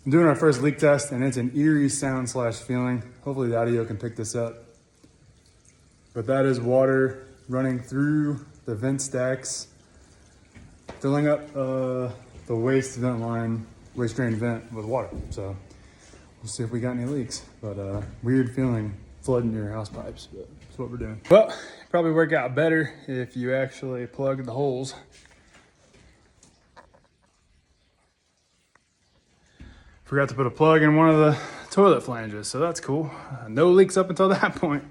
I'm doing our first leak test and it's an eerie sound slash feeling. Hopefully the audio can pick this up. But that is water running through the vent stacks, filling up the waste vent line, waste drain vent with water. So we'll see if we got any leaks. But weird feeling flooding your house pipes, but that's what we're doing. Well, it'd probably work out better if you actually plug the holes. Forgot to put a plug in one of the toilet flanges, so that's cool. No leaks up until that point.